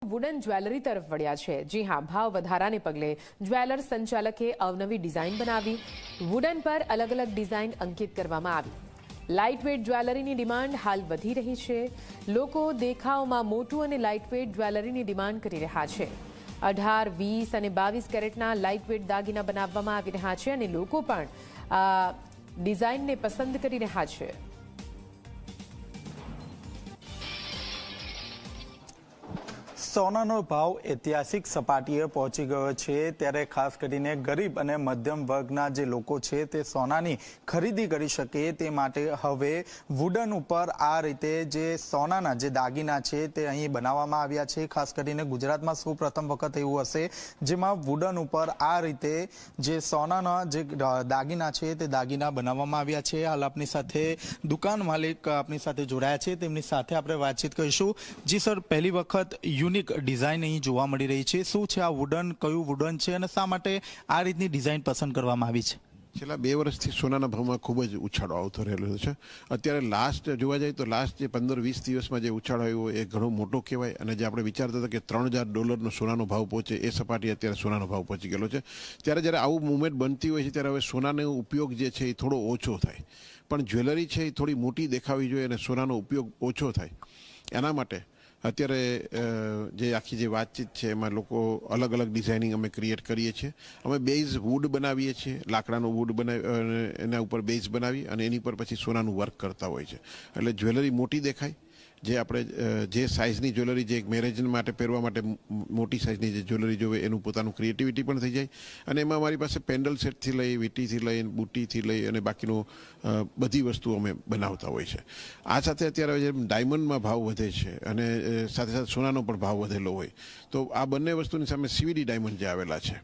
Wooden jewellery તરફ વળ્યા છે। જી હા, ભાવ વધારાને પગલે જ્વેલર સંચાલકે અવનવી ડિઝાઇન બનાવી। વુડન પર અલગ અલગ ડિઝાઇન અંકિત કરવામાં આવી। લાઇટવેટ જ્વેલરીની ડિમાન્ડ હાલ વધી રહી છે। લોકો દેખાવમાં મોટું અને લાઇટવેટ જ્વેલરીની ડિમાન્ડ કરી રહ્યા છે। 18, 20 અને 22 કેરેટના લાઇટવેટ દાગીના બનાવવામાં આવી રહ્યા છે અને લોકો પણ આ ડિઝાઇનને પસંદ કરી રહ્યા છે। સોનાનો ભાવ ઐતિહાસિક સપાટીએ પહોંચી ગયો છે, ત્યારે ખાસ કરીને ગરીબ અને મધ્યમ વર્ગના જે લોકો છે તે સોનાની ખરીદી કરી શકે તે માટે હવે વુડન ઉપર આ રીતે જે સોનાના જે દાગીના છે તે અહીં બનાવવામાં આવ્યા છે। ખાસ કરીને ગુજરાતમાં સૌપ્રથમ વખત એવું હશે જેમાં વુડન ઉપર આ રીતે જે સોનાના જે દાગીના છે તે દાગીના બનાવવામાં આવ્યા છે। હાલ આપની સાથે દુકાન માલિક આપની સાથે જોડાયા છે, તેમની સાથે આપણે વાતચીત કરીશું। જી સર, પહેલી વખત યુનિક ડિઝાઇન અહીં જોવા મળી રહી છે, શું છે આ વુડન, કયું વુડન છે અને શા માટે આ રીતની ડિઝાઇન પસંદ કરવામાં આવી છે? છેલ્લા 2 વર્ષથી સોનાના ભાવમાં ખૂબ જ ઉછાળો આવતો રહેલો છે। અત્યારે લાસ્ટ જોવા જાય તો લાસ્ટ જે 15-20 દિવસમાં જે ઉછાળો આવ્યો એ ઘણો મોટો કહેવાય, અને જે આપણે વિચારતા હતા કે $3000 સોનાનો ભાવ પહોંચે એ સપાટી અત્યારે સોનાનો ભાવ પહોંચી ગયેલો છે। ત્યારે જ્યારે આવું મુવમેન્ટ બનતી હોય છે ત્યારે હવે સોનાનો ઉપયોગ જે છે એ થોડો ઓછો થાય, પણ જ્વેલરી છે એ થોડી મોટી દેખાવી જોઈએ અને સોનાનો ઉપયોગ ઓછો થાય, એના માટે અત્યારે જે આખી જે વાતચીત છે એમાં લોકો અલગ અલગ ડિઝાઇનિંગ અમે ક્રિએટ કરીએ છીએ। અમે બેઝ વુડ બનાવીએ છીએ, લાકડાનો વુડ બનાવી એના ઉપર બેઝ બનાવી અને એની પર પછી સોનાનું વર્ક કરતા હોય છે, એટલે જ્વેલરી મોટી દેખાય। જે આપણે જે સાઇઝની જ્વેલરી, જે મેરેજ માટે પહેરવા માટે મોટી સાઇઝની જે જ્વેલરી જોવે એનું પોતાનું ક્રિએટિવિટી પણ થઈ જાય, અને એમાં અમારી પાસે પેન્ડલ સેટથી લઈ, વીંટીથી લઈ, બુટ્ટીથી લઈ અને બાકીનું બધી વસ્તુઓ અમે બનાવતા હોય છે। આ સાથે અત્યારે જેમ ડાયમંડમાં ભાવ વધે છે અને સાથે સાથે સોનાનો પણ ભાવ વધેલો હોય, તો આ બંને વસ્તુની સામે સીવીડી ડાયમંડ જે આવેલા છે,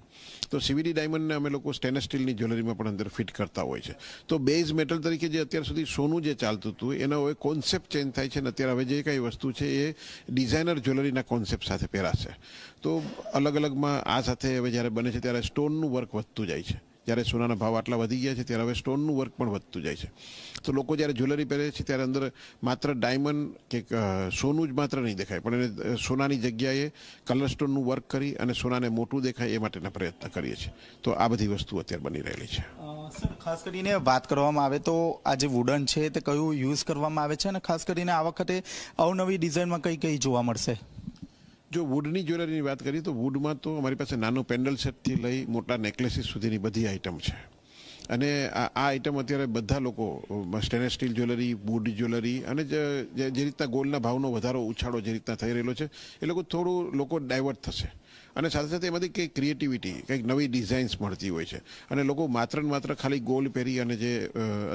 તો સીવીડી ડાયમંડને અમે લોકો સ્ટેનલેસ સ્ટીલની જ્વેલરીમાં પણ અંદર ફિટ કરતા હોય છે। તો બેઝ મેટલ તરીકે જે અત્યાર સુધી સોનું જે ચાલતું હતું એનો હવે કોન્સેપ્ટ ચેન્જ થાય છે, અને અત્યારે હવે જે કંઈ વસ્તુ છે એ ડિઝાઇનર જ્વેલરીના કોન્સેપ્ટ સાથે પહેરાશે। તો અલગ અલગમાં આ સાથે હવે જ્યારે બને છે ત્યારે સ્ટોનનું વર્ક વધતું જાય છે। જ્યારે સોનાના ભાવ આટલા વધી ગયા છે ત્યારે હવે સ્ટોનનું વર્ક પણ વધતું જાય છે, તો લોકો જ્યારે જ્વેલરી પહેરે છે ત્યારે અંદર માત્ર ડાયમંડ કે સોનું જ માત્ર નહીં દેખાય, પણ એને સોનાની જગ્યાએ કલર સ્ટોનનું વર્ક કરી અને સોનાને મોટું દેખાય એ માટેના પ્રયત્ન કરીએ છીએ। તો આ બધી વસ્તુ અત્યારે બની રહેલી છે। સર, ખાસ કરીને વાત કરવામાં આવે તો આ જે વુડન છે તે કયું યુઝ કરવામાં આવે છે, અને ખાસ કરીને આ વખતે અવનવી ડિઝાઇનમાં કઈ કઈ જોવા મળશે? જો વુડની જ્વેલરીની વાત કરીએ તો વુડમાં તો અમારી પાસે નાનો પેન્ડલ સેટથી લઈ મોટા નેકલેસીસ સુધીની બધી આઇટમ છે, અને આ આઇટમ અત્યારે બધા લોકો stainless steel jewellery, wood jewellery, અને જે રીતના ગોલ્ડના ભાવનો વધારો ઉછાળો જે રીતના થઈ રહેલો છે એ થોડું લોકો ડાયવર્ટ થશે, અને સાથે સાથે એમાંથી કંઈક ક્રિએટિવિટી, કંઈક નવી ડિઝાઇન્સ મળતી હોય છે, અને લોકો માત્ર ને માત્ર ખાલી ગોલ્ડ પહેરી અને જે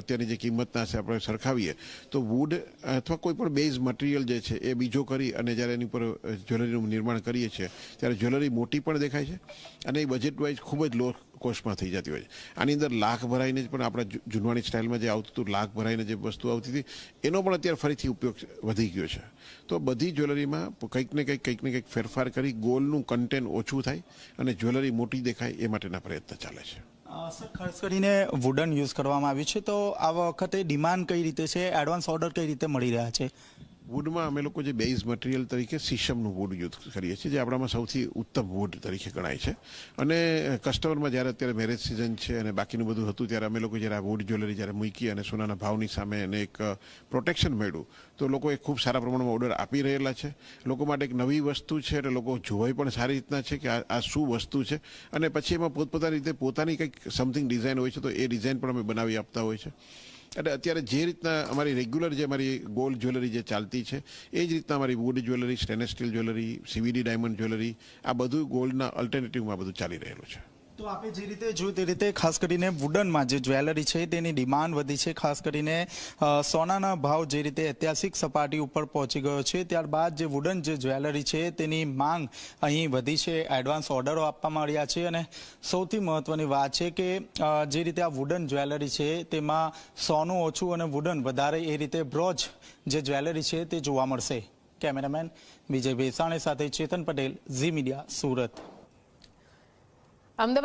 અત્યારની જે કિંમતના છે આપણે સરખાવીએ તો વુડ અથવા કોઈ પણ બેઝ મટીરિયલ જે છે એ બીજો કરી અને જ્યારે એની ઉપર જ્વેલરીનું નિર્માણ કરીએ છીએ ત્યારે જ્વેલરી મોટી પણ દેખાય છે, અને એ બજેટ વાઇઝ ખૂબ જ લો કોસ્ટમાં થઈ જતી હોય છે। આની અંદર લાખ ભરાઈને જ પણ આપણા જૂનવાણી સ્ટાઇલમાં જે આવતું હતું, લાખ ભરાઈને જે વસ્તુ આવતી હતી એનો પણ અત્યારે ફરીથી ઉપયોગ વધી ગયો છે। તો બધી જ્વેલરીમાં કંઈક ને કંઈક ફેરફાર કરી ગોલ્ડનું કન્ટેન્ટ ઓછું થાય અને જ્વેલરી મોટી દેખાય એ માટેના પ્રયત્ન ચાલે છે। સર, ખાસ કરીને વુડન યુઝ કરવામાં આવ્યું છે, તો આ વખતે ડિમાન્ડ કઈ રીતે છે, એડવાન્સ ઓર્ડર કઈ રીતે મળી રહ્યા છે? વુડમાં અમે લોકો જે બેઝ મટીરિયલ તરીકે શીશમનું વુડ યુઝ કરીએ છીએ, જે આપણામાં સૌથી ઉત્તમ વુડ તરીકે ગણાય છે, અને કસ્ટમરમાં જ્યારે અત્યારે મેરેજ સિઝન છે અને બાકીનું બધું હતું ત્યારે અમે લોકો જ્યારે આ વુડ જ્વેલરી જ્યારે મૂકી અને સોનાના ભાવની સામે એને એક પ્રોટેક્શન મળ્યું તો લોકોએ ખૂબ સારા પ્રમાણમાં ઓર્ડર આપી રહેલા છે। લોકો માટે એક નવી વસ્તુ છે એટલે લોકો જોવાય પણ સારી રીતના છે કે આ શું વસ્તુ છે, અને પછી એમાં પોતપોતાની રીતે પોતાની કંઈક સમથિંગ ડિઝાઇન હોય છે તો એ ડિઝાઇન પણ અમે બનાવી આપતા હોય છે। એટલે અત્યારે જે રીતના અમારી રેગ્યુલર જે અમારી ગોલ્ડ જ્વેલરી જે ચાલતી છે એ જ રીતના અમારી wood jewellery, stainless steel jewellery, CVD diamond jewellery, આ બધું ગોલ્ડના અલ્ટરનેટિવમાં બધું ચાલી રહેલું છે। તો આપણે જે રીતે જોયું તે રીતે ખાસ કરીને વુડનમાં જે જ્વેલરી છે તેની ડિમાન્ડ વધી છે, ખાસ કરીને સોનાના ભાવ જે રીતે ઐતિહાસિક સપાટી ઉપર પહોંચી ગયો છે, ત્યારબાદ જે વુડન જે જ્વેલરી છે તેની માંગ અહીં વધી છે, એડવાન્સ ઓર્ડરો આપવામાં આવ્યા છે, અને સૌથી મહત્વની વાત છે કે જે રીતે આ વુડન જ્વેલરી છે તેમાં સોનું ઓછું અને વુડન વધારે એ રીતે બ્રોન્ઝ જે જ્વેલરી છે તે જોવા મળશે। કેમેરામેન વિજય ભેસાણી સાથે ચેતન પટેલ, ઝી મીડિયા, સુરત। અમદાવાદ